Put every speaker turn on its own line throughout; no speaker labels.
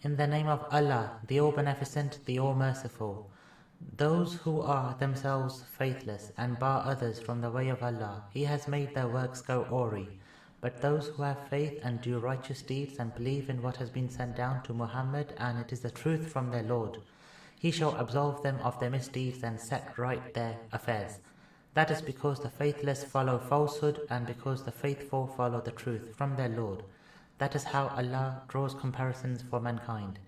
In the name of Allah, the All-Beneficent, the All-Merciful. Those who are themselves faithless and bar others from the way of Allah, He has made their works go awry. But those who have faith and do righteous deeds and believe in what has been sent down to Muhammad, and it is the truth from their Lord, He shall absolve them of their misdeeds and set right their affairs. That is because the faithless follow falsehood, and because the faithful follow the truth from their Lord. That is how Allah draws comparisons for mankind.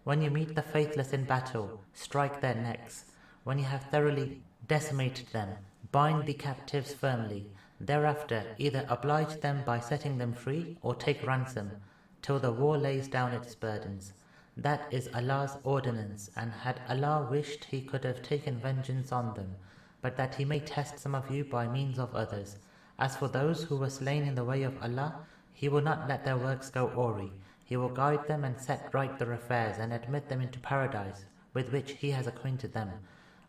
When you meet the faithless in battle, strike their necks. When you have thoroughly decimated them, bind the captives firmly. Thereafter, either oblige them by setting them free, or take ransom, till the war lays down its burdens. That is Allah's ordinance, and had Allah wished, He could have taken vengeance on them, but that He may test some of you by means of others. As for those who were slain in the way of Allah, He will not let their works go awry. He will guide them and set right their affairs, and admit them into paradise, with which He has acquainted them.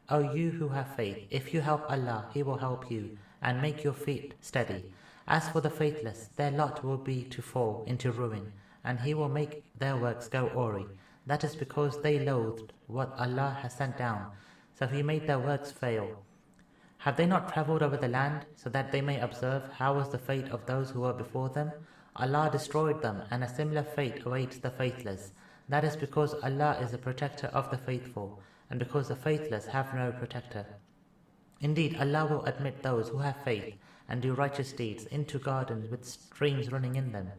O you who have faith, if you help Allah, He will help you, and make your feet steady. As for the faithless, their lot will be to fall into ruin, and He will make their works go awry. That is because they loathed what Allah has sent down, so He made their works fail. Have they not travelled over the land, so that they may observe how was the fate of those who were before them? Allah destroyed them, and a similar fate awaits the faithless. That is because Allah is the protector of the faithful, and because the faithless have no protector. Indeed, Allah will admit those who have faith and do righteous deeds into gardens with streams running in them.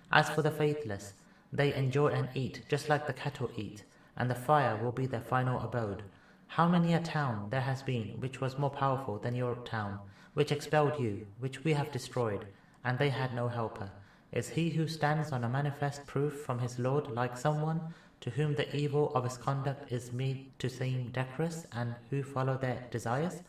As for the faithless, they enjoy and eat just like the cattle eat, and the fire will be their final abode. How many a town there has been which was more powerful than your town, which expelled you, which we have destroyed, and they had no helper. Is he who stands on a manifest proof from his Lord like someone to whom the evil of his conduct is made to seem decorous, and who follow their desires?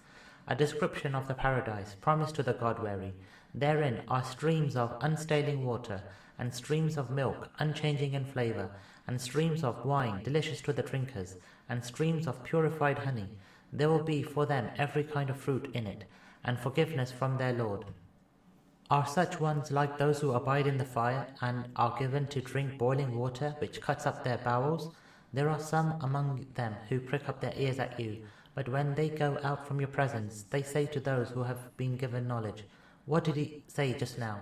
A description of the paradise promised to the God-wary. Therein are streams of unstaling water, and streams of milk unchanging in flavour, and streams of wine delicious to the drinkers, and streams of purified honey. There will be for them every kind of fruit in it, and forgiveness from their Lord. Are such ones like those who abide in the fire, and are given to drink boiling water which cuts up their bowels? There are some among them who prick up their ears at you, but when they go out from your presence, they say to those who have been given knowledge, "What did he say just now?"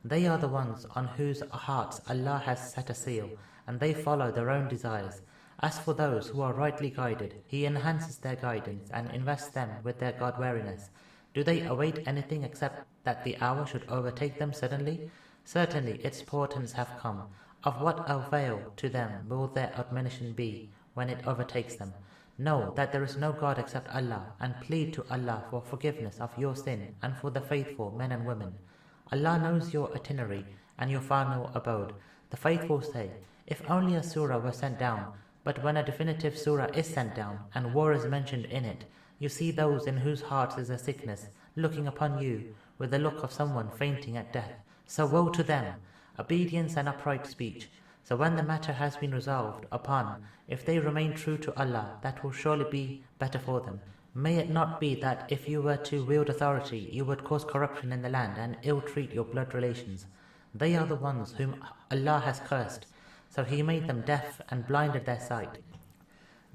They are the ones on whose hearts Allah has set a seal, and they follow their own desires. As for those who are rightly guided, He enhances their guidance and invests them with their God-wariness. Do they await anything except that the hour should overtake them suddenly? Certainly its portents have come. Of what avail to them will their admonition be when it overtakes them? Know that there is no God except Allah, and plead to Allah for forgiveness of your sin and for the faithful men and women. Allah knows your itinerary and your final abode. The faithful say, if only a surah were sent down. But when a definitive surah is sent down, and war is mentioned in it, you see those in whose hearts is a sickness, looking upon you with the look of someone fainting at death. So woe to them! Obedience and upright speech. So when the matter has been resolved upon, if they remain true to Allah, that will surely be better for them. May it not be that if you were to wield authority, you would cause corruption in the land and ill-treat your blood relations. They are the ones whom Allah has cursed, so He made them deaf and blinded their sight.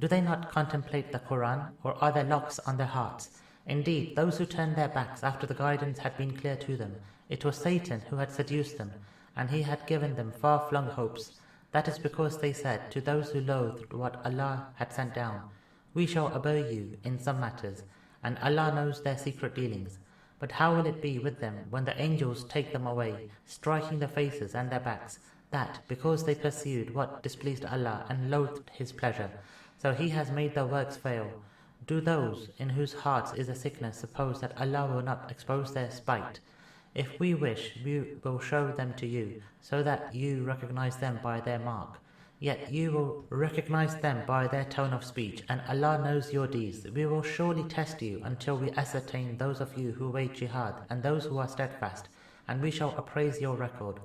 Do they not contemplate the Quran, or are there locks on their hearts? Indeed, those who turned their backs after the guidance had been clear to them, it was Satan who had seduced them, and he had given them far-flung hopes. That is because they said to those who loathed what Allah had sent down, "We shall obey you in some matters," and Allah knows their secret dealings. But how will it be with them when the angels take them away, striking their faces and their backs? That, because they pursued what displeased Allah and loathed His pleasure, so He has made their works fail. Do those in whose hearts is a sickness suppose that Allah will not expose their spite? If we wish, we will show them to you, so that you recognize them by their mark. Yet you will recognize them by their tone of speech, and Allah knows your deeds. We will surely test you until we ascertain those of you who wage jihad and those who are steadfast, and we shall appraise your record.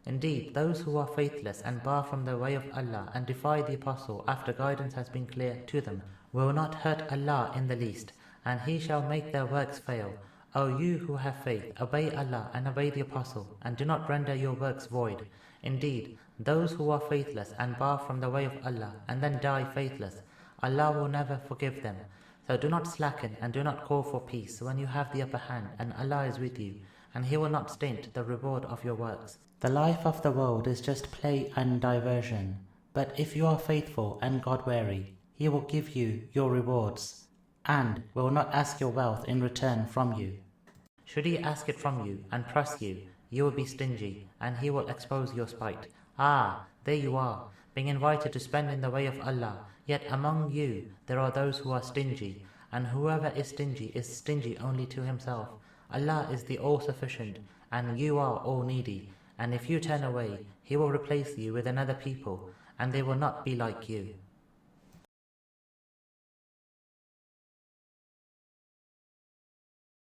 Indeed, those who are faithless and bar from the way of Allah and defy the Apostle after guidance has been clear to them will not hurt Allah in the least, and He shall make their works fail. O you who have faith, obey Allah and obey the Apostle, and do not render your works void. Indeed, those who are faithless and bar from the way of Allah and then die faithless, Allah will never forgive them. So do not slacken and do not call for peace when you have the upper hand, and Allah is with you, and He will not stint the reward of your works. The life of the world is just play and diversion, but if you are faithful and God-wary, He will give you your rewards, and will not ask your wealth in return from you. Should He ask it from you and trust you, you will be stingy, and He will expose your spite. Ah, there you are, being invited to spend in the way of Allah, yet among you there are those who are stingy, and whoever is stingy only to himself. Allah is the all-sufficient, and you are all needy, and if you turn away, He will replace you with another people, and they will not be like you.